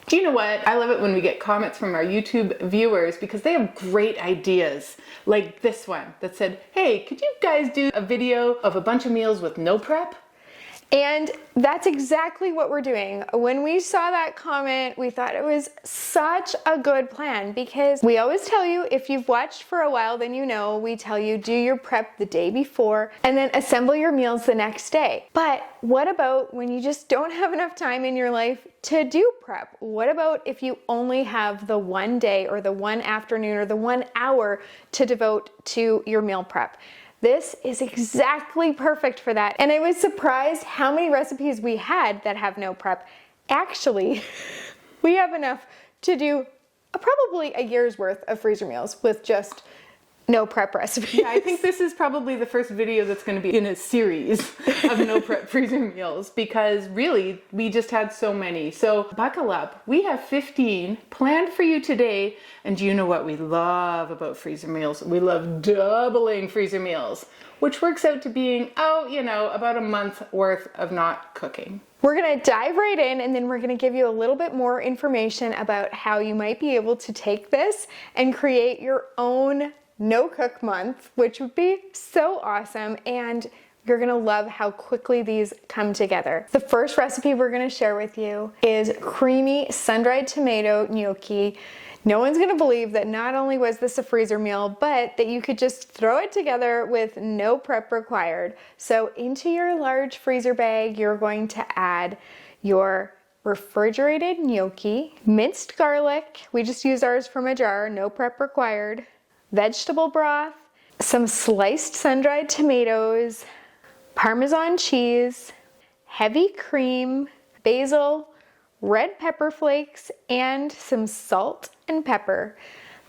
Do you know what? I love it when we get comments from our YouTube viewers because they have great ideas. Like this one that said, hey, could you guys do a video of a bunch of meals with no prep? And that's exactly what we're doing. When we saw that comment, we thought it was such a good plan because we always tell you, if you've watched for a while, then you know, we tell you do your prep the day before and then assemble your meals the next day. But what about when you just don't have enough time in your life to do prep? What about if you only have the one day or the one afternoon or the 1 hour to devote to your meal prep? This is exactly perfect for that. And I was surprised how many recipes we had that have no prep. Actually, we have enough to do probably a year's worth of freezer meals with just no prep recipes. Yeah, I think this is probably the first video that's going to be in a series of no prep freezer meals because really we just had so many. So buckle up. We have 15 planned for you today. And you know what we love about freezer meals? We love doubling freezer meals, which works out to being, about a month worth of not cooking. We're gonna dive right in and then we're gonna give you a little bit more information about how you might be able to take this and create your own no cook month, which would be so awesome. And you're gonna love how quickly these come together. The first recipe we're gonna share with you is creamy sun-dried tomato gnocchi. No one's gonna believe that not only was this a freezer meal, but that you could just throw it together with no prep required. So into your large freezer bag, you're going to add your refrigerated gnocchi, minced garlic. We just used ours from a jar, no prep required. Vegetable broth, some sliced sun-dried tomatoes, Parmesan cheese, heavy cream, basil, red pepper flakes, and some salt and pepper.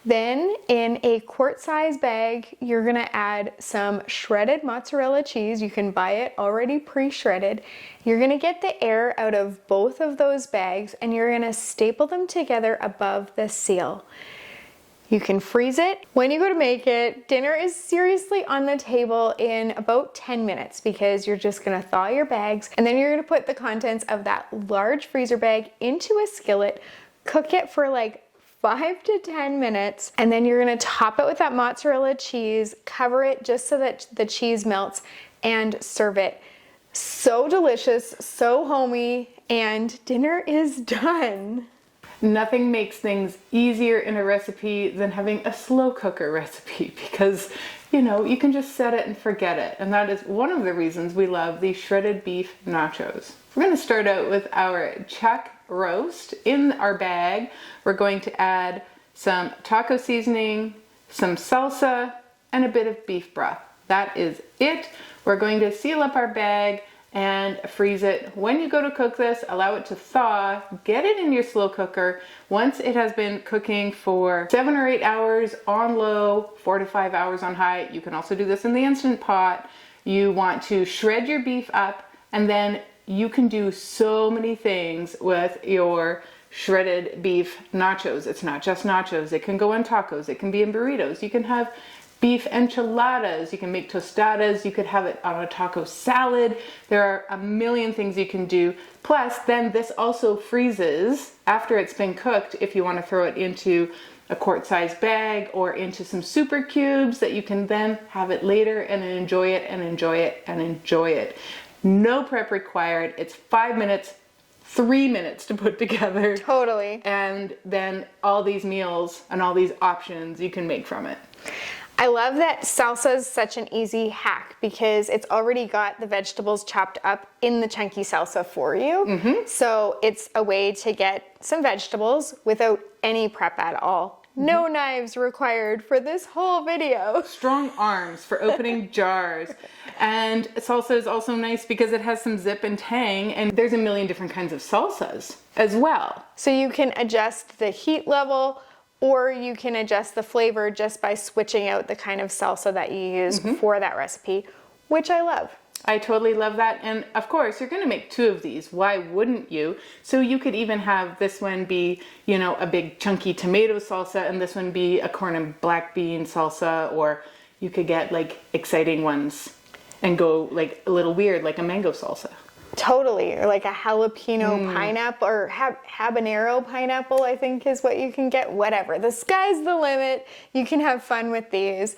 Then in a quart-size bag, you're gonna add some shredded mozzarella cheese. You can buy it already pre-shredded. You're gonna get the air out of both of those bags and you're gonna staple them together above the seal. You can freeze it. When you go to make it, dinner is seriously on the table in about 10 minutes because you're just gonna thaw your bags and then you're gonna put the contents of that large freezer bag into a skillet, cook it for like 5 to 10 minutes, and then you're gonna top it with that mozzarella cheese, cover it just so that the cheese melts, and serve it. So delicious, so homey, and dinner is done. Nothing makes things easier in a recipe than having a slow cooker recipe because, you can just set it and forget it. And that is one of the reasons we love these shredded beef nachos. We're going to start out with our chuck roast. In our bag, we're going to add some taco seasoning, some salsa, and a bit of beef broth. That is it. We're going to seal up our bag and freeze it. When you go to cook this, allow it to thaw, get it in your slow cooker. Once it has been cooking for 7 or 8 hours on low, 4 to 5 hours on high, you can also do this in the Instant Pot. You want to shred your beef up and then you can do so many things with your shredded beef nachos. It's not just nachos. It can go in tacos. It can be in burritos. You can have beef enchiladas, you can make tostadas, you could have it on a taco salad. There are a million things you can do. Plus, then this also freezes after it's been cooked if you want to throw it into a quart-sized bag or into some super cubes that you can then have it later and enjoy it and enjoy it and enjoy it. No prep required. It's 5 minutes, 3 minutes to put together. Totally. And then all these meals and all these options you can make from it. I love that salsa is such an easy hack because it's already got the vegetables chopped up in the chunky salsa for you. Mm-hmm. So it's a way to get some vegetables without any prep at all. Mm-hmm. No knives required for this whole video. Strong arms for opening jars. And salsa is also nice because it has some zip and tang, and there's a million different kinds of salsas as well. So you can adjust the heat level, or you can adjust the flavor just by switching out the kind of salsa that you use for that recipe, which I love. I totally love that. And of course, you're going to make 2 of these. Why wouldn't you? So you could even have this one be, a big chunky tomato salsa and this one be a corn and black bean salsa, or you could get like exciting ones and go like a little weird, like a mango salsa. Totally, or like a jalapeno pineapple or habanero pineapple, I think is what you can get. Whatever, the sky's the limit. You can have fun with these.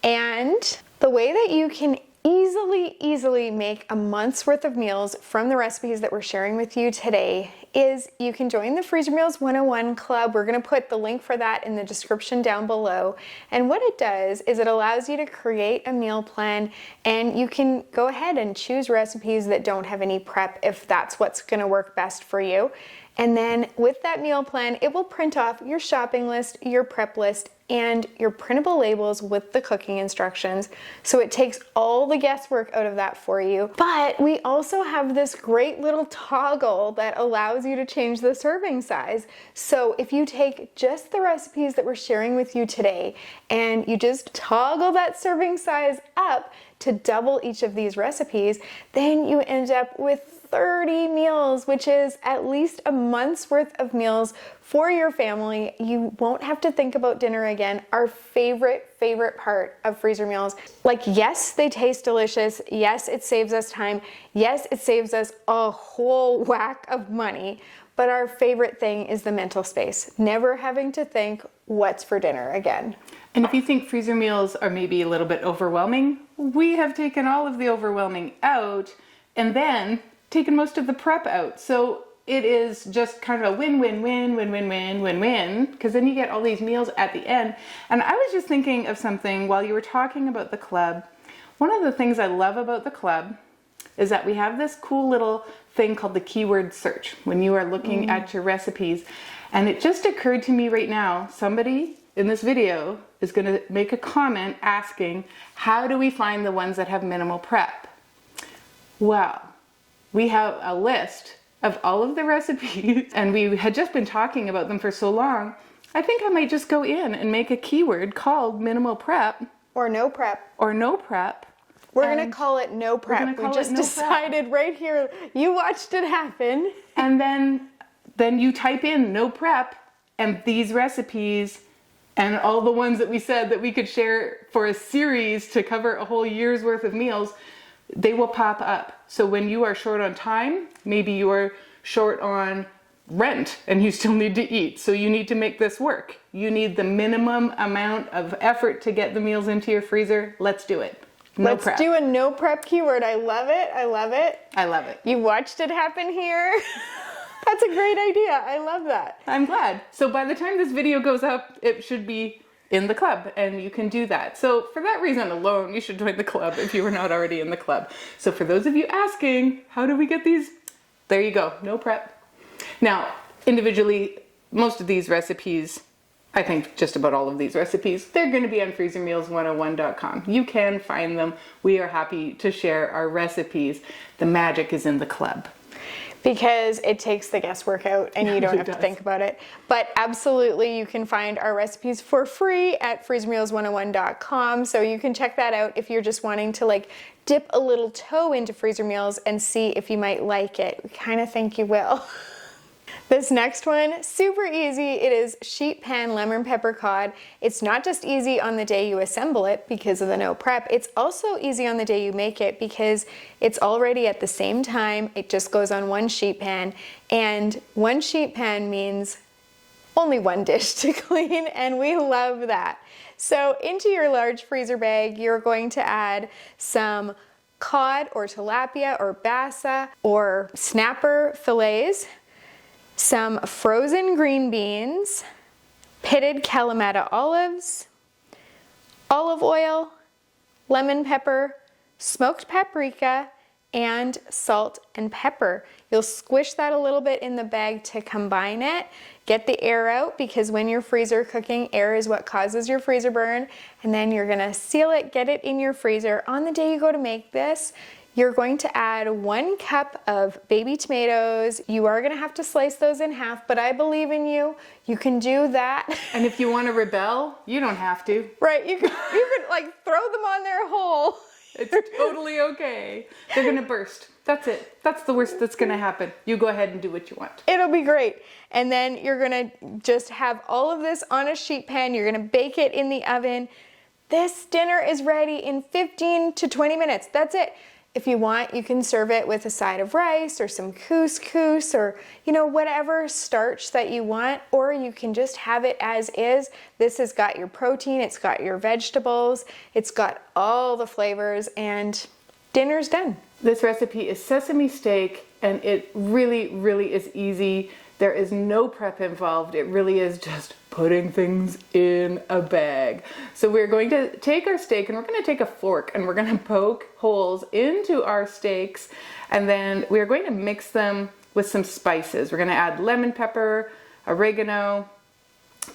And the way that you can easily make a month's worth of meals from the recipes that we're sharing with you today is you can join the Freezer Meals 101 Club. We're going to put the link for that in the description down below. And what it does is it allows you to create a meal plan, and you can go ahead and choose recipes that don't have any prep if that's what's going to work best for you. And then with that meal plan, it will print off your shopping list, your prep list, and your printable labels with the cooking instructions. So it takes all the guesswork out of that for you. But we also have this great little toggle that allows you to change the serving size. So if you take just the recipes that we're sharing with you today and you just toggle that serving size up to double each of these recipes, then you end up with 30 meals, which is at least a month's worth of meals for your family. You won't have to think about dinner again. Our favorite part of freezer meals. Like, yes, they taste delicious. Yes, it saves us time. Yes, it saves us a whole whack of money. But our favorite thing is the mental space. Never having to think what's for dinner again. And if you think freezer meals are maybe a little bit overwhelming, we have taken all of the overwhelming out and then taken most of the prep out. So it is just kind of a win-win-win, because then you get all these meals at the end. And I was just thinking of something while you were talking about the club. One of the things I love about the club is that we have this cool little thing called the keyword search when you are looking at your recipes. And it just occurred to me right now, somebody in this video is going to make a comment asking, how do we find the ones that have minimal prep? Well, we have a list of all of the recipes, and we had just been talking about them for so long. I think I might just go in and make a keyword called minimal prep. Or no prep. Or no prep. We're going to call it no prep. We just decided right here. You watched it happen. And then you type in no prep, and these recipes and all the ones that we said that we could share for a series to cover a whole year's worth of meals, they will pop up. So when you are short on time, maybe you are short on rent and you still need to eat, so you need to make this work. You need the minimum amount of effort to get the meals into your freezer. Let's do it. Let's do a no prep keyword. I love it. I love it. I love it. You watched it happen here. That's a great idea. I love that. I'm glad. So by the time this video goes up, it should be in the club, and you can do that. So for that reason alone, you should join the club if you were not already in the club. So for those of you asking, how do we get these? There you go, no prep. Now, individually, most of these recipes, I think just about all of these recipes, they're going to be on freezermeals101.com. You can find them. We are happy to share our recipes. The magic is in the club. Because it takes the guesswork out and you don't have to think about it. But absolutely, you can find our recipes for free at freezermeals101.com. So you can check that out if you're just wanting to like dip a little toe into freezer meals and see if you might like it. We kind of think you will. This next one, super easy. It is sheet pan lemon pepper cod. It's not just easy on the day you assemble it because of the no prep. It's also easy on the day you make it because it's already at the same time. It just goes on one sheet pan, and one sheet pan means only one dish to clean, and we love that. So into your large freezer bag, you're going to add some cod or tilapia or bassa or snapper fillets, some frozen green beans, pitted Kalamata olives, olive oil, lemon pepper, smoked paprika, and salt and pepper. You'll squish that a little bit in the bag to combine it. Get the air out, because when you're freezer cooking, air is what causes your freezer burn. And then you're gonna seal it, get it in your freezer. On the day you go to make this, you're going to add 1 cup of baby tomatoes. You are gonna have to slice those in half, but I believe in you. You can do that. And if you wanna rebel, you don't have to. Right, you could like throw them on there whole. It's totally okay. They're gonna burst. That's it. That's the worst that's gonna happen. You go ahead and do what you want. It'll be great. And then you're gonna just have all of this on a sheet pan. You're gonna bake it in the oven. This dinner is ready in 15 to 20 minutes. That's it. If you want, you can serve it with a side of rice or some couscous or, whatever starch that you want, or you can just have it as is. This has got your protein, it's got your vegetables, it's got all the flavors, and dinner's done. This recipe is sesame steak, and it really, really is easy. There is no prep involved. It really is just putting things in a bag. So we're going to take our steak and we're going to take a fork and we're going to poke holes into our steaks, and then we're going to mix them with some spices. We're going to add lemon pepper, oregano,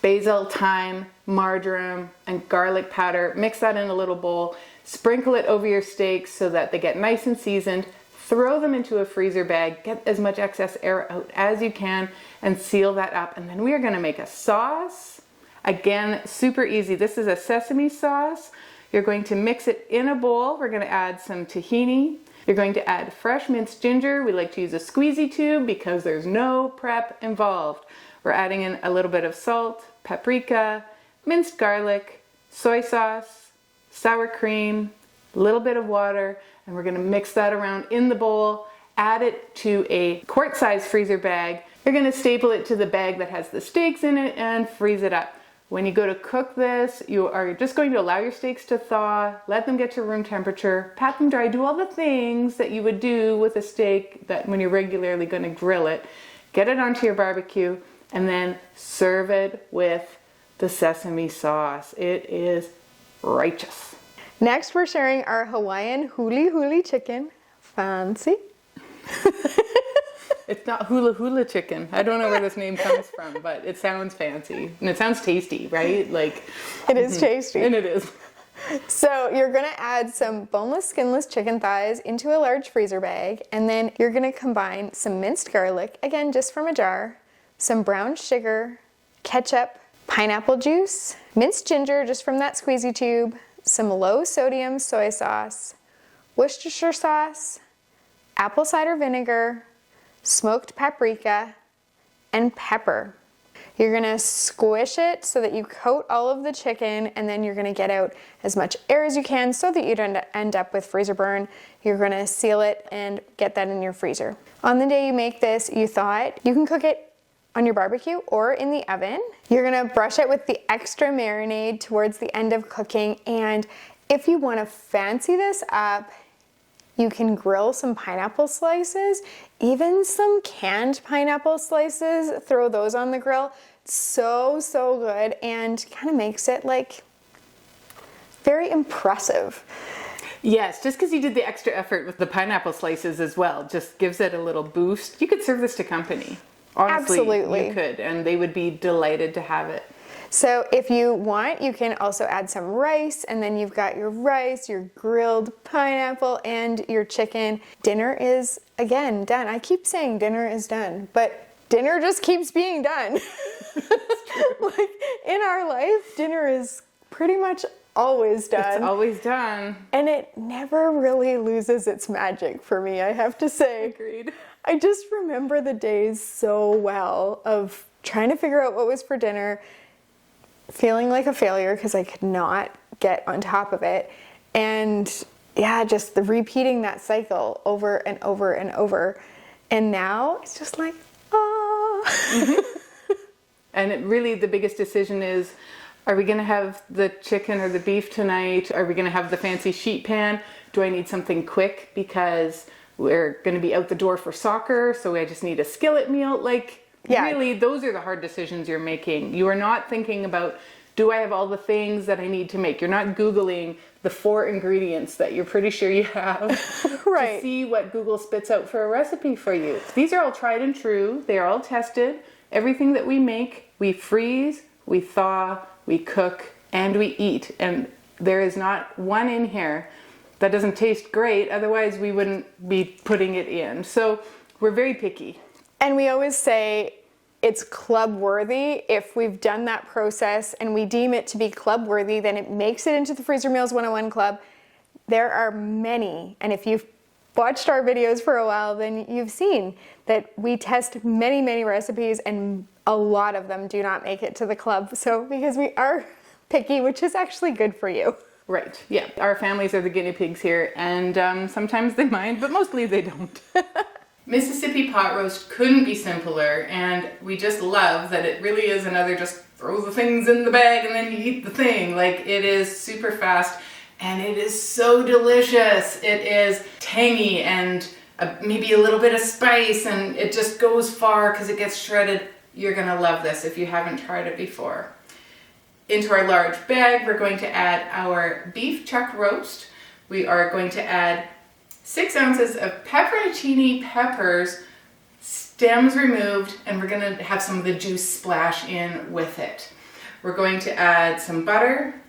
basil, thyme, marjoram, and garlic powder. Mix that in a little bowl. Sprinkle it over your steaks so that they get nice and seasoned. Throw them into a freezer bag, get as much excess air out as you can, and seal that up. And then we are going to make a sauce. Again, super easy. This is a sesame sauce. You're going to mix it in a bowl. We're going to add some tahini. You're going to add fresh minced ginger. We like to use a squeezy tube because there's no prep involved. We're adding in a little bit of salt, paprika, minced garlic, soy sauce, sour cream, a little bit of water, and we're going to mix that around in the bowl. Add it to a quart-sized freezer bag. You're going to staple it to the bag that has the steaks in it and freeze it up. When you go to cook this, you are just going to allow your steaks to thaw, let them get to room temperature, pat them dry, do all the things that you would do with a steak that when you're regularly going to grill it. Get it onto your barbecue and then serve it with the sesame sauce. It is righteous. Next, we're sharing our Hawaiian Huli chicken. Fancy. It's not hula hula chicken. I don't know where this name comes from, but it sounds fancy. And it sounds tasty, right? It is tasty. And it is. So you're going to add some boneless, skinless chicken thighs into a large freezer bag. And then you're going to combine some minced garlic, again, just from a jar, some brown sugar, ketchup, pineapple juice, minced ginger, just from that squeezy tube, some low sodium soy sauce, Worcestershire sauce, apple cider vinegar, smoked paprika, and pepper. You're gonna squish it so that you coat all of the chicken, and then you're gonna get out as much air as you can so that you don't end up with freezer burn. You're gonna seal it and get that in your freezer. On the day you make this, you thaw it. You can cook it on your barbecue or in the oven. You're gonna brush it with the extra marinade towards the end of cooking, and if you wanna fancy this up, you can grill some pineapple slices, even some canned pineapple slices, throw those on the grill. So good, and kind of makes it very impressive. Yes, just because you did the extra effort with the pineapple slices as well, just gives it a little boost. You could serve this to company. Honestly, absolutely. You could, and they would be delighted to have it. So if you want, you can also add some rice, and then you've got your rice, your grilled pineapple, and your chicken. Dinner is, again, done. I keep saying dinner is done, but dinner just keeps being done. In our life, dinner is pretty much always done. It's always done. And it never really loses its magic for me, I have to say. Agreed. I just remember the days so well of trying to figure out what was for dinner, feeling like a failure because I could not get on top of it, and just repeating that cycle over and over and over. And now it's just like, Mm-hmm. And it really, the biggest decision is, are we going to have the chicken or the beef tonight? Are we going to have the fancy sheet pan? Do I need something quick because we're going to be out the door for soccer, so I just need a skillet meal? Really, those are the hard decisions you're making. You are not thinking about, do I have all the things that I need to make? You're not Googling the 4 ingredients that you're pretty sure you have right. to see what Google spits out for a recipe for you. These are all tried and true. They are all tested. Everything that we make, we freeze, we thaw, we cook, and we eat. And there is not one in here that doesn't taste great. Otherwise, we wouldn't be putting it in. So we're very picky. And we always say it's club worthy. If we've done that process and we deem it to be club worthy, then it makes it into the Freezer Meals 101 Club. There are many, and if you've watched our videos for a while, then you've seen that we test many recipes, and a lot of them do not make it to the club. So because we are picky, which is actually good for you. Right, yeah. Our families are the guinea pigs here, and sometimes they mind, but mostly they don't. Mississippi pot roast couldn't be simpler, and we just love that it really is another just throw the things in the bag and then you eat the thing. Like, it is super fast, and it is so delicious. It is tangy and maybe a little bit of spice, and it just goes far because it gets shredded. You're gonna love this if you haven't tried it before. Into our large bag, we're going to add our beef chuck roast. We are going to add 6 ounces of pepperoncini peppers, stems removed, and we're gonna have some of the juice splash in with it. We're going to add some butter,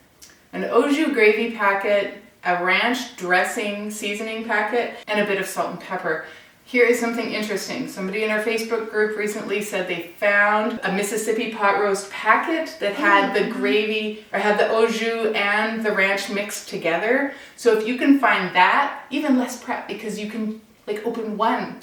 an au jus gravy packet, a ranch dressing seasoning packet, and a bit of salt and pepper. Here is something interesting. Somebody in our Facebook group recently said they found a Mississippi pot roast packet that had the gravy, or had the au jus and the ranch mixed together. So if you can find that, even less prep, because you can like open one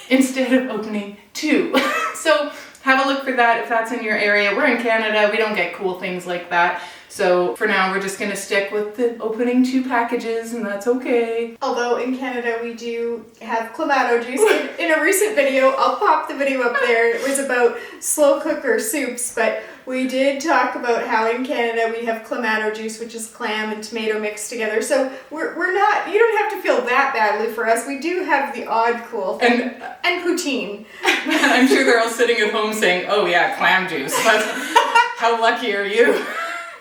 instead of opening 2. So have a look for that if that's in your area. We're in Canada, we don't get cool things like that. So for now, we're just gonna stick with the opening 2 packages, and that's okay. Although in Canada, we do have clamato juice. In a recent video, I'll pop the video up there. It was about slow cooker soups, but we did talk about how in Canada we have clamato juice, which is clam and tomato mixed together. So we're not, you don't have to feel that badly for us. We do have the odd cool thing. And poutine. I'm sure they're all sitting at home saying, oh yeah, clam juice. How lucky are you?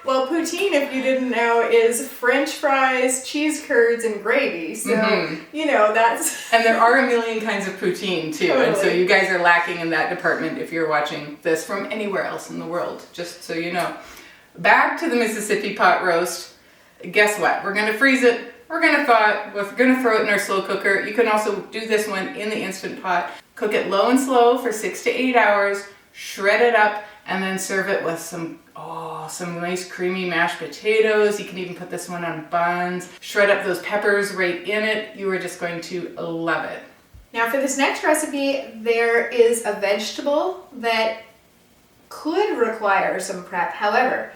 Well, poutine, if you didn't know, is French fries, cheese curds, and gravy. So, you know, that's... And there are a million kinds of poutine, too. Totally. And so you guys are lacking in that department if you're watching this from anywhere else in the world, just so you know. Back to the Mississippi pot roast. Guess what? We're going to freeze it. We're going to thaw it. We're going to throw it in our slow cooker. You can also do this one in the Instant Pot. Cook it low and slow for 6 to 8 hours. Shred it up, and then serve it with some nice creamy mashed potatoes. You can even put this one on buns. Shred up those peppers right in it. You are just going to love it. Now for this next recipe, there is a vegetable that could require some prep. However,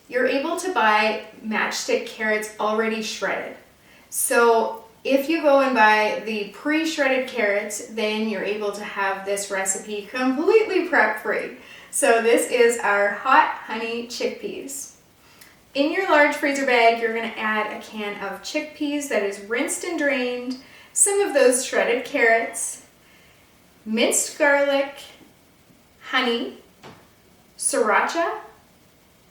you're able to buy matchstick carrots already shredded. So if you go and buy the pre-shredded carrots, then you're able to have this recipe completely prep-free. So this is our hot honey chickpeas. In your large freezer bag, you're going to add a can of chickpeas that is rinsed and drained, some of those shredded carrots, minced garlic, honey, sriracha,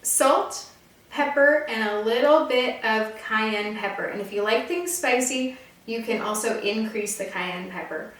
salt, pepper, and a little bit of cayenne pepper. And if you like things spicy, you can also increase the cayenne pepper.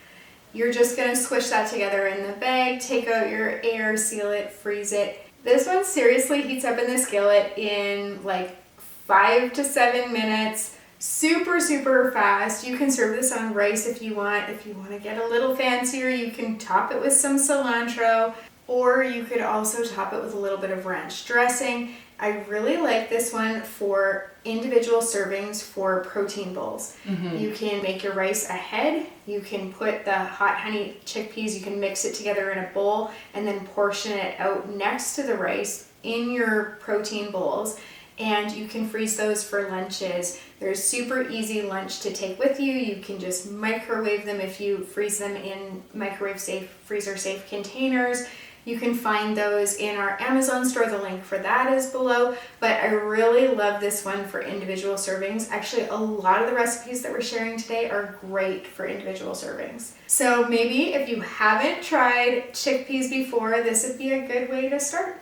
You're just gonna squish that together in the bag, take out your air, seal it, freeze it. This one seriously heats up in the skillet in like 5 to 7 minutes. Super, super fast. You can serve this on rice if you want. If you want to get a little fancier, you can top it with some cilantro, or you could also top it with a little bit of ranch dressing. I really like this one for individual servings for protein bowls. You can make your rice ahead. You can put the hot honey chickpeas, you can mix it together in a bowl and then portion it out next to the rice in your protein bowls. And you can freeze those for lunches. They're super easy lunch to take with you. You can just microwave them if you freeze them in microwave safe, freezer safe containers. You can find those in our Amazon store. The link for that is below. But I really love this one for individual servings. Actually, a lot of the recipes that we're sharing today are great for individual servings. So maybe if you haven't tried chickpeas before, this would be a good way to start.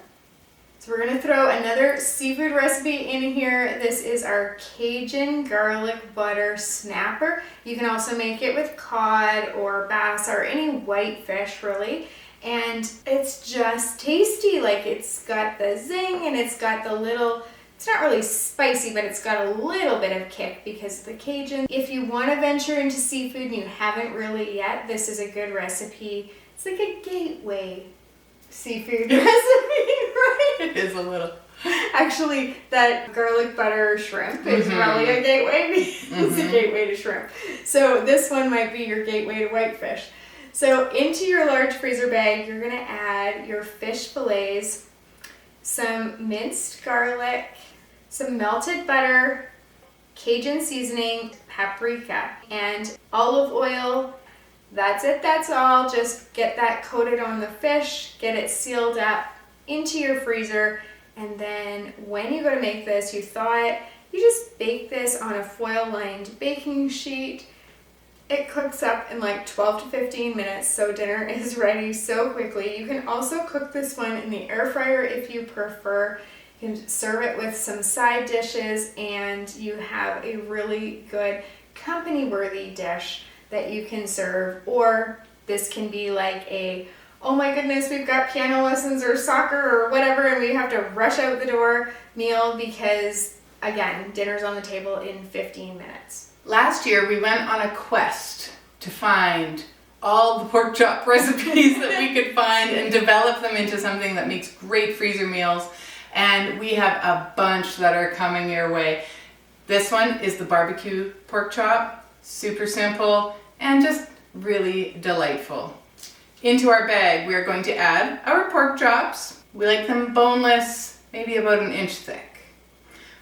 So we're gonna throw another seafood recipe in here. This is our Cajun garlic butter snapper. You can also make it with cod or bass or any white fish really. And it's just tasty. Like, it's got the zing and it's got the little, it's not really spicy, but it's got a little bit of kick because of the Cajun. If you want to venture into seafood and you haven't really yet, this is a good recipe. It's like a gateway seafood recipe, right? It is a little. Actually, that garlic butter shrimp is really a gateway. It's a gateway to shrimp. So this one might be your gateway to whitefish. So into your large freezer bag, you're going to add your fish fillets, some minced garlic, some melted butter, Cajun seasoning, paprika, and olive oil. That's it, that's all. Just get that coated on the fish, get it sealed up into your freezer, and then when you go to make this, you thaw it. You just bake this on a foil-lined baking sheet. It cooks up in like 12 to 15 minutes, so dinner is ready so quickly. You can also cook this one in the air fryer if you prefer. You can serve it with some side dishes, and you have a really good company-worthy dish that you can serve. Or this can be like a, oh my goodness, we've got piano lessons or soccer or whatever, and we have to rush out the door meal because, again, dinner's on the table in 15 minutes. Last year, we went on a quest to find all the pork chop recipes that we could find and develop them into something that makes great freezer meals. And we have a bunch that are coming your way. This one is the barbecue pork chop. Super simple and just really delightful. Into our bag, we are going to add our pork chops. We like them boneless, maybe about an inch thick.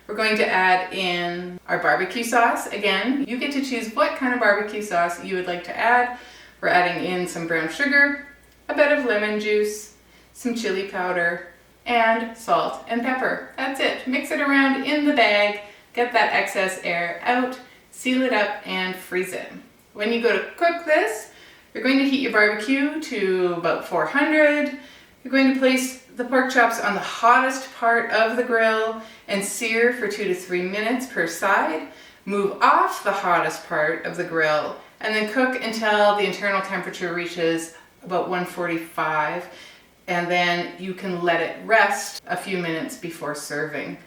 We're going to add in our barbecue sauce. Again, you get to choose what kind of barbecue sauce you would like to add. We're adding in some brown sugar, a bit of lemon juice, some chili powder, and salt and pepper. That's it. Mix it around in the bag, get that excess air out, seal it up, and freeze it. When you go to cook this, you're going to heat your barbecue to about 400. You're going to place the pork chops on the hottest part of the grill and sear for 2 to 3 minutes per side. Move off the hottest part of the grill and then cook until the internal temperature reaches about 145, and then you can let it rest a few minutes before serving.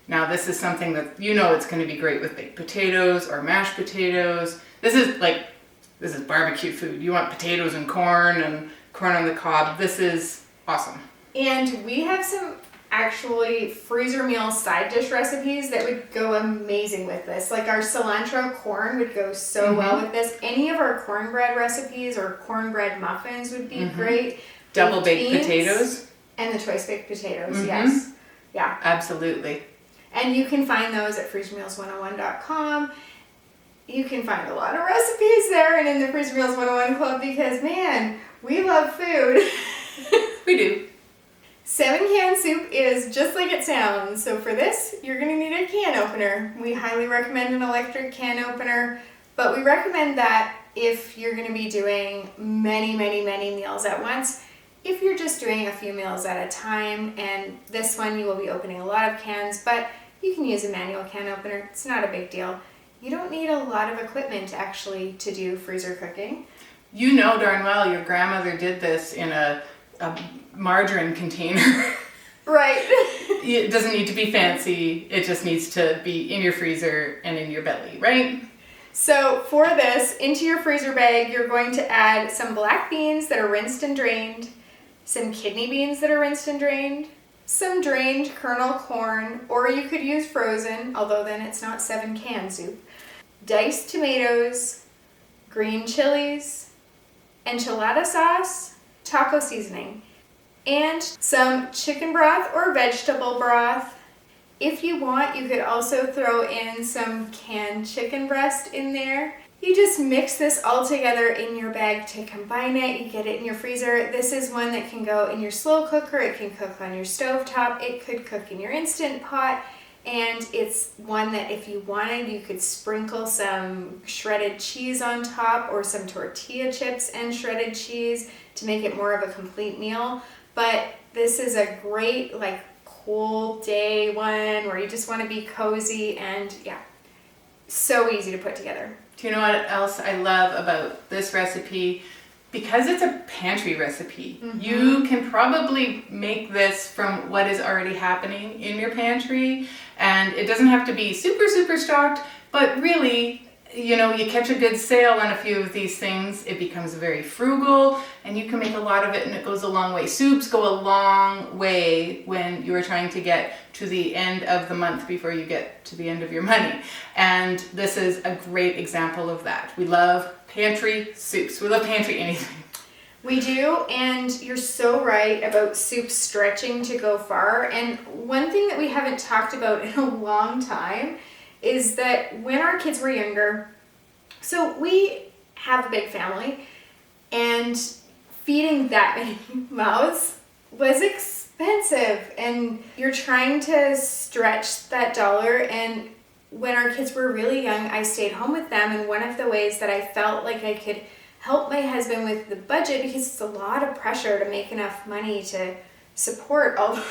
Now this is something that it's going to be great with baked potatoes or mashed potatoes. This is barbecue food. You want potatoes and corn on the cob. This is awesome. And we have some actually freezer meal side dish recipes that would go amazing with this. Like our cilantro corn would go so well with this. Any of our cornbread recipes or cornbread muffins would be great. Double baked potatoes. And the choice baked potatoes, yes. Yeah. Absolutely. And you can find those at freezermeals101.com. You can find a lot of recipes there and in the Freezer Meals 101 Club because, man, we love food. We do. 7-can soup is just like it sounds. So for this, you're going to need a can opener. We highly recommend an electric can opener, but we recommend that if you're going to be doing many, many, many meals at once. If you're just doing a few meals at a time, and this one you will be opening a lot of cans, but you can use a manual can opener. It's not a big deal. You don't need a lot of equipment actually to do freezer cooking. You know darn well your grandmother did this in a margarine container. Right. It doesn't need to be fancy. It just needs to be in your freezer and in your belly, right? So for this, into your freezer bag, you're going to add some black beans that are rinsed and drained, some kidney beans that are rinsed and drained, some drained kernel corn, or you could use frozen, although then it's not 7-can soup, diced tomatoes, green chilies, enchilada sauce, taco seasoning, and some chicken broth or vegetable broth. If you want, you could also throw in some canned chicken breast in there. You just mix this all together in your bag to combine it. You get it in your freezer. This is one that can go in your slow cooker. It can cook on your stovetop. It could cook in your Instant Pot. And it's one that if you wanted, you could sprinkle some shredded cheese on top or some tortilla chips and shredded cheese to make it more of a complete meal. But this is a great cool day one where you just want to be cozy and so easy to put together. Do you know what else I love about this recipe? Because it's a pantry recipe, you can probably make this from what is already happening in your pantry, and it doesn't have to be super, super stocked, but really, you catch a good sale on a few of these things, it becomes very frugal, and you can make a lot of it, and it goes a long way. Soups go a long way when you are trying to get to the end of the month before you get to the end of your money, and this is a great example of that. We love pantry soups. We love pantry anything. We do, and you're so right about soup stretching to go far. And one thing that we haven't talked about in a long time is that when our kids were younger, so we have a big family, and feeding that many mouths was expensive, and you're trying to stretch that dollar. And when our kids were really young, I stayed home with them, and one of the ways that I felt like I could help my husband with the budget, because it's a lot of pressure to make enough money to support all the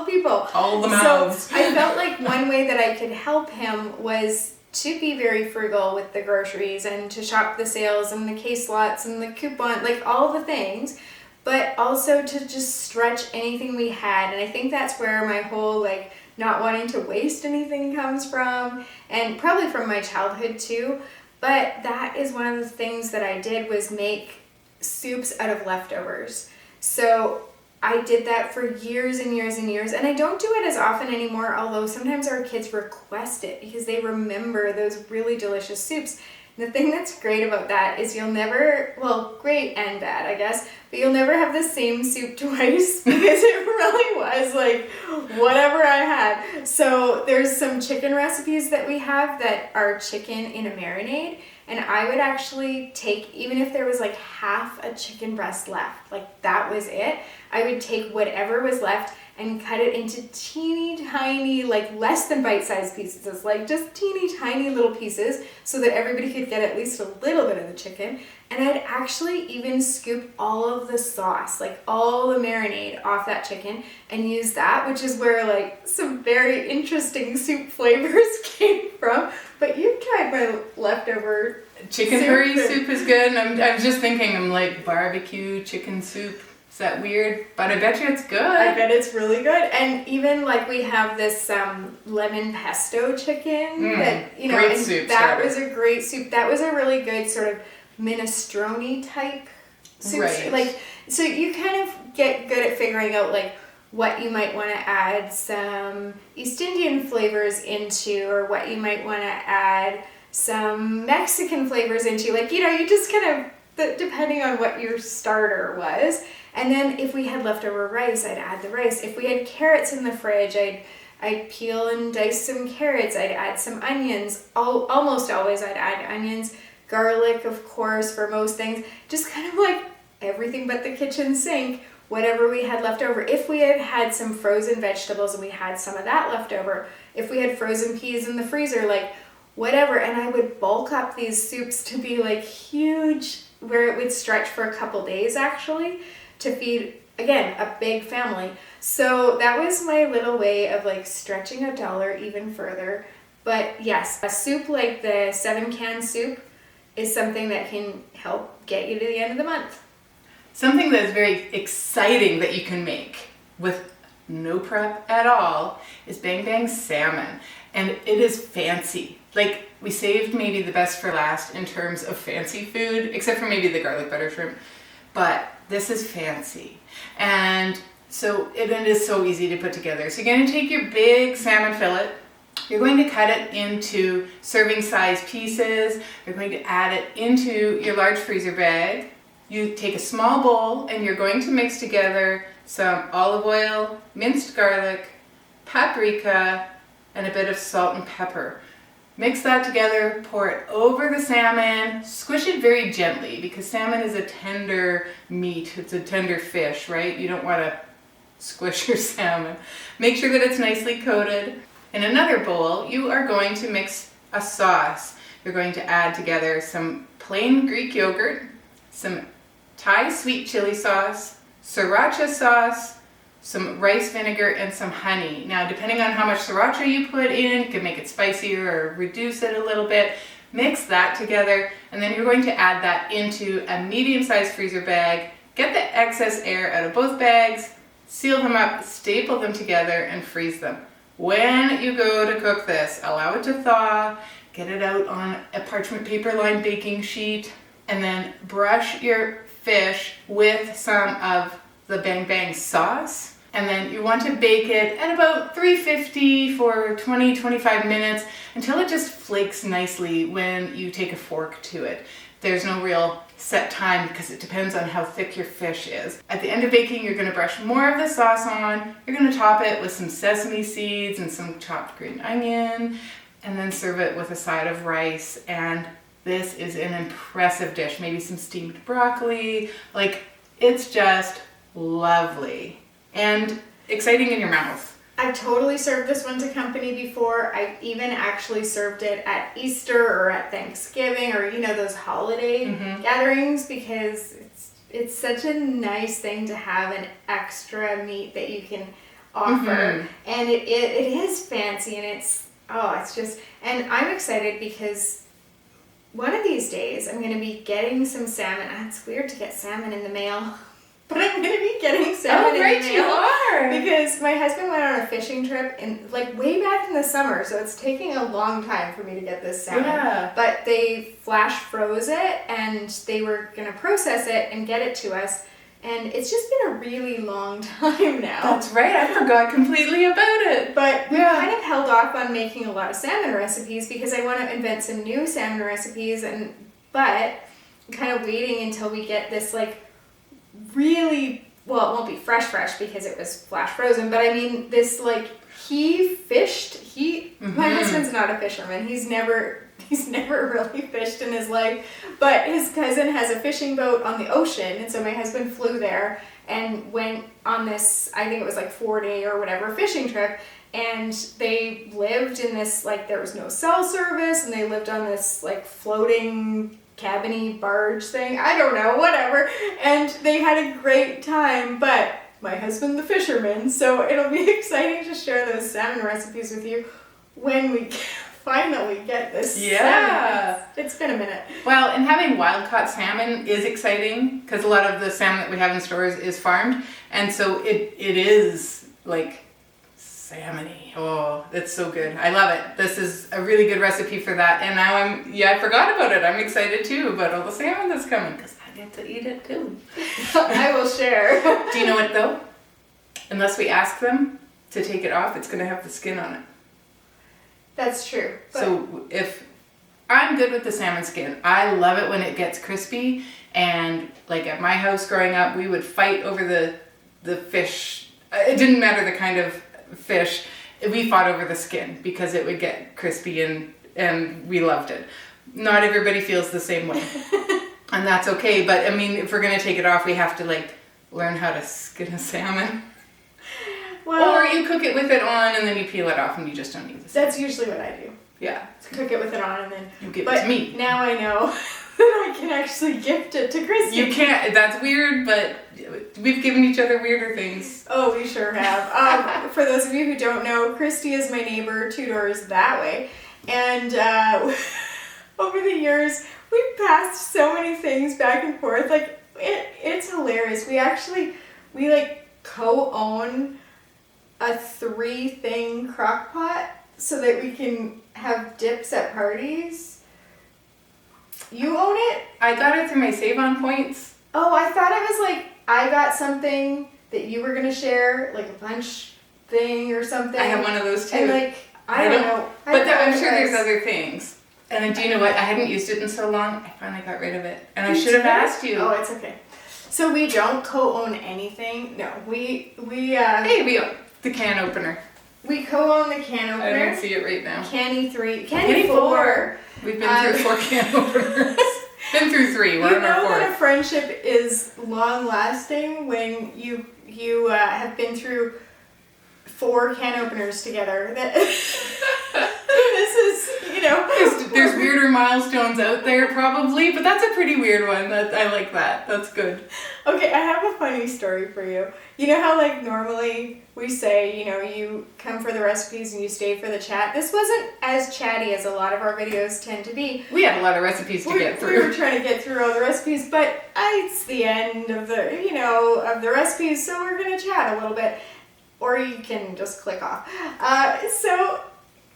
people. All the mouths. So I felt like one way that I could help him was to be very frugal with the groceries and to shop the sales and the case lots and the coupon, like all the things, but also to just stretch anything we had. And I think that's where my whole like not wanting to waste anything comes from, and probably from my childhood too. But that is one of the things that I did, was make soups out of leftovers. So I did that for years and years and years, and I don't do it as often anymore, although sometimes our kids request it because they remember those really delicious soups. The thing that's great about that is you'll never, well, great and bad, I guess, but you'll never have the same soup twice, because it really was like whatever I had. So there's some chicken recipes that we have that are chicken in a marinade, and I would actually take, even if there was like half a chicken breast left, like that was it, I would take whatever was left and cut it into teeny tiny, like less than bite-sized pieces, like just teeny tiny little pieces, so that everybody could get at least a little bit of the chicken. And I'd actually even scoop all of the sauce, like all the marinade off that chicken, and use that, which is where like some very interesting soup flavors came from. But you've tried my leftover Chicken curry soup is good. And I'm just thinking, I'm like, barbecue chicken soup. Is that weird? But I bet you it's good. I bet it's really good. And even like we have this lemon pesto chicken that, you know, great and soup that starter. was a great soup. That was a really good sort of minestrone type soup. Right. Like, so you kind of get good at figuring out like what you might want to add some East Indian flavors into, or what you might want to add some Mexican flavors into. Like, you know, you just kind of, depending on what your starter was. And then if we had leftover rice, I'd add the rice. If we had carrots in the fridge, I'd peel and dice some carrots. I'd add some onions. Almost always I'd add onions. Garlic, of course, for most things. Just kind of like everything but the kitchen sink, whatever we had left over. If we had had some frozen vegetables and we had some of that left over, if we had frozen peas in the freezer, like whatever. And I would bulk up these soups to be like huge, where it would stretch for a couple days actually, to feed, again, a big family. So that was my little way of like stretching a dollar even further. But yes, a soup like the 7-can soup is something that can help get you to the end of the month. Something that's very exciting that you can make with no prep at all is Bang Bang salmon. And it is fancy. Like, we saved maybe the best for last in terms of fancy food, except for maybe the garlic butter shrimp. But this is fancy. And so it is so easy to put together. So you're going to take your big salmon fillet. You're going to cut it into serving size pieces. You're going to add it into your large freezer bag. You take a small bowl and you're going to mix together some olive oil, minced garlic, paprika, and a bit of salt and pepper. Mix that together, pour it over the salmon, squish it very gently because salmon is a tender meat, it's a tender fish, right? You don't want to squish your salmon. Make sure that it's nicely coated. In another bowl, you are going to mix a sauce. You're going to add together some plain Greek yogurt, some Thai sweet chili sauce, sriracha sauce, some rice vinegar, and some honey. Now, depending on how much sriracha you put in, you can make it spicier or reduce it a little bit. Mix that together, and then you're going to add that into a medium-sized freezer bag. Get the excess air out of both bags, seal them up, staple them together, and freeze them. When you go to cook this, allow it to thaw, get it out on a parchment paper lined baking sheet, and then brush your fish with some of the Bang Bang sauce. And then you want to bake it at about 350 for 20-25 minutes until it just flakes nicely when you take a fork to it. There's no real set time because it depends on how thick your fish is. At the end of baking, you're going to brush more of the sauce on. You're going to top it with some sesame seeds and some chopped green onion, and then serve it with a side of rice. And this is an impressive dish. Maybe some steamed broccoli. Like, it's just lovely and exciting in your mouth. I've totally served this one to company before. I've even actually served it at Easter or at Thanksgiving or, you know, those holiday gatherings, because it's such a nice thing to have an extra meat that you can offer. And it is fancy, and it's just, and I'm excited because one of these days I'm going to be getting some salmon. It's weird to get salmon in the mail. But I'm going to be getting salmon in the mail. You are. Because my husband went on a fishing trip like way back in the summer, so it's taking a long time for me to get this salmon. Yeah. But they flash froze it, and they were going to process it and get it to us. And it's just been a really long time now. That's right. I forgot completely about it. But we kind of held off on making a lot of salmon recipes because I want to invent some new salmon recipes, but kind of waiting until we get this like really, well, it won't be fresh because it was flash frozen, but I mean this, like, my husband's not a fisherman. He's never really fished in his life, but his cousin has a fishing boat on the ocean, and so my husband flew there and went on this, I think it was like 4-day or whatever fishing trip, and they lived in this, like, there was no cell service, and they lived on this like floating cabiny barge thing, I don't know, whatever, and they had a great time. But my husband the fisherman, so it'll be exciting to share those salmon recipes with you when we finally get this salmon. It's been a minute. Well, and having wild caught salmon is exciting because a lot of the salmon that we have in stores is farmed, and so it is like salmon-y. Oh, it's so good. I love it. This is a really good recipe for that. And now I forgot about it. I'm excited too about all the salmon that's coming because I get to eat it too. I will share. Do you know what though? Unless we ask them to take it off, it's going to have the skin on it. That's true. So if I'm good with the salmon skin, I love it when it gets crispy. And like at my house growing up, we would fight over the fish. It didn't matter the kind of fish. We fought over the skin because it would get crispy and we loved it. Not everybody feels the same way. And that's okay. But I mean, if we're going to take it off, we have to like learn how to skin a salmon. Well, or you cook it with it on and then you peel it off and you just don't use it. That's usually what I do. Yeah. Cook it with it on and then you give it to me. Now I know that I can actually gift it to Christy. You can't. That's weird, but we've given each other weirder things. Oh, we sure have. For those of you who don't know, Christy is my neighbor 2 doors that way. And over the years, we've passed so many things back and forth. Like, it's hilarious. We like co-own a 3-thing crock pot so that we can have dips at parties. You own it? I got it through my save-on points. Oh, I thought it was like I got something that you were going to share, like a punch thing or something. I have one of those too. And like, I don't know. But I'm sure there's other things. And then do you know what? I hadn't used it in so long, I finally got rid of it. And I should have asked you. Oh, it's okay. So we don't co-own anything. No, we Hey, we own the can opener. We co-own the can opener. I don't see it right now. Canny 3. Canny 4. We've been through 4 can openers. Been through 3. We're on our 4th. You know that a friendship is long-lasting when you have been through 4 can openers together. This is, you know. There's weirder milestones out there probably, but that's a pretty weird one. I like that. That's good. Okay, I have a funny story for you. You know how like normally we say, you know, you come for the recipes and you stay for the chat? This wasn't as chatty as a lot of our videos tend to be. We had a lot of recipes to get through. We were trying to get through all the recipes, but it's the end of the recipes, so we're going to chat a little bit. Or you can just click off. So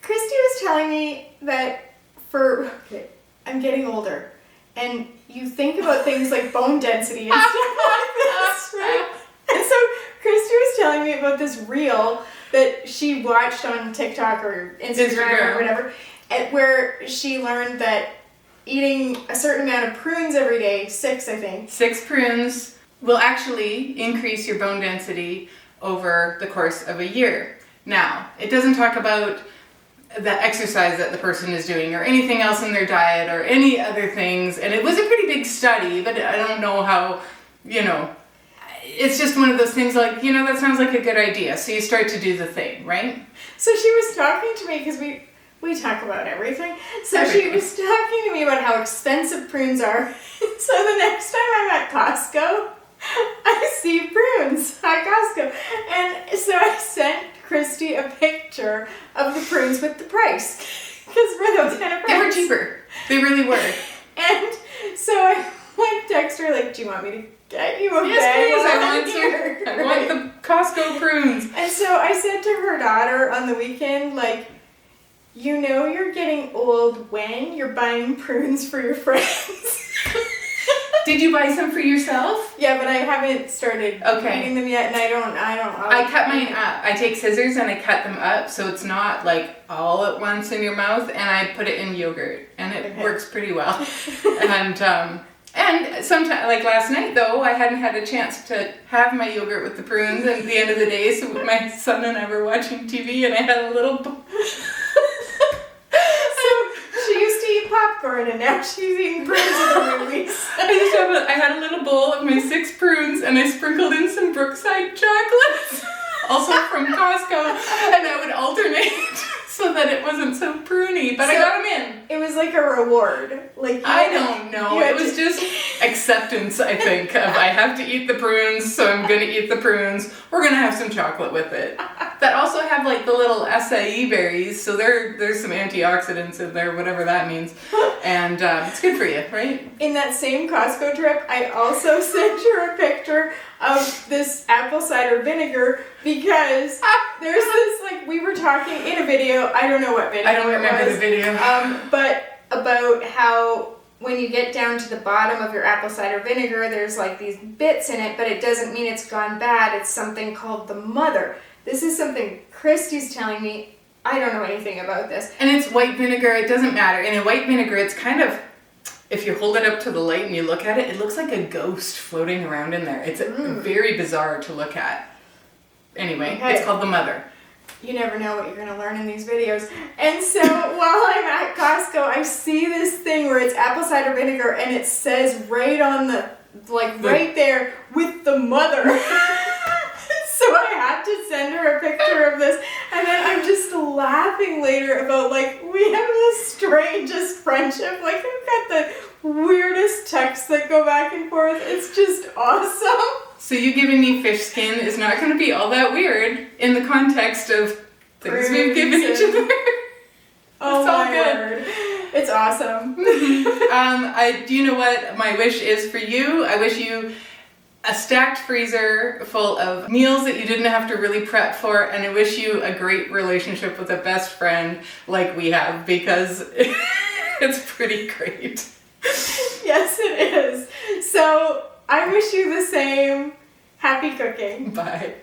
Christy was telling me that I'm getting older, and you think about things like bone density and stuff like this, right? And so Christy was telling me about this reel that she watched on TikTok or Instagram or whatever, where she learned that eating a certain amount of prunes every day, 6 I think. 6 prunes will actually increase your bone density over the course of a year. Now, it doesn't talk about the exercise that the person is doing or anything else in their diet or any other things. And it was a pretty big study, but I don't know how, it's just one of those things like, that sounds like a good idea. So you start to do the thing, right? So she was talking to me because we talk about everything. So she was talking to me about how expensive prunes are. So the next time I'm at Costco, I see prunes at Costco. And so I sent Christy a picture of the prunes with the price. Because for those kind of prices. They were cheaper. They really were. And so I went to text her like, do you want me to get you a bag? Yes, please. I want the Costco prunes. And so I said to her daughter on the weekend, like, you're getting old when you're buying prunes for your friends. Did you buy some for yourself? Yeah, but I haven't started eating them yet, and I don't. I cut mine up. I take scissors and I cut them up so it's not like all at once in your mouth, and I put it in yogurt, and it works pretty well. And sometimes, like last night though, I hadn't had a chance to have my yogurt with the prunes at the end of the day, so my son and I were watching TV, and I had a little. She used to eat popcorn, and now she's eating prunes in the movies. I had a little bowl of my 6 prunes, and I sprinkled in some Brookside chocolates, also from Costco, and I would alternate so that it wasn't so pruny, but I got them in. It was like a reward. Like I don't know. It was just acceptance, I think, of I have to eat the prunes, so I'm going to eat the prunes. We're going to have some chocolate with it. That also have like the little acai berries, so there's some antioxidants in there, whatever that means. And it's good for you, right? In that same Costco trip, I also sent her a picture of this apple cider vinegar because there's this, like, we were talking in a video, I don't know what video I don't remember the video. But about how when you get down to the bottom of your apple cider vinegar, there's like these bits in it, but it doesn't mean it's gone bad. It's something called the mother. This is something Christy's telling me. I don't know anything about this. And it's white vinegar, it doesn't matter. And in white vinegar, it's kind of, if you hold it up to the light and you look at it, it looks like a ghost floating around in there. It's very bizarre to look at. Anyway, It's called the mother. You never know what you're going to learn in these videos. And so while I'm at Costco, I see this thing where it's apple cider vinegar and it says right on right there with the mother. So I had to send her a picture of this. And then I'm just laughing later about like, we have the strangest friendship. Like I've got the weirdest texts that go back and forth. It's just awesome. So you giving me fish skin is not going to be all that weird in the context of things we've given each other. Oh, it's all my good. word. It's awesome. Do you know what my wish is for you? I wish you a stacked freezer full of meals that you didn't have to really prep for, and I wish you a great relationship with a best friend like we have, because it's pretty great. Yes, it is. So I wish you the same. Happy cooking. Bye.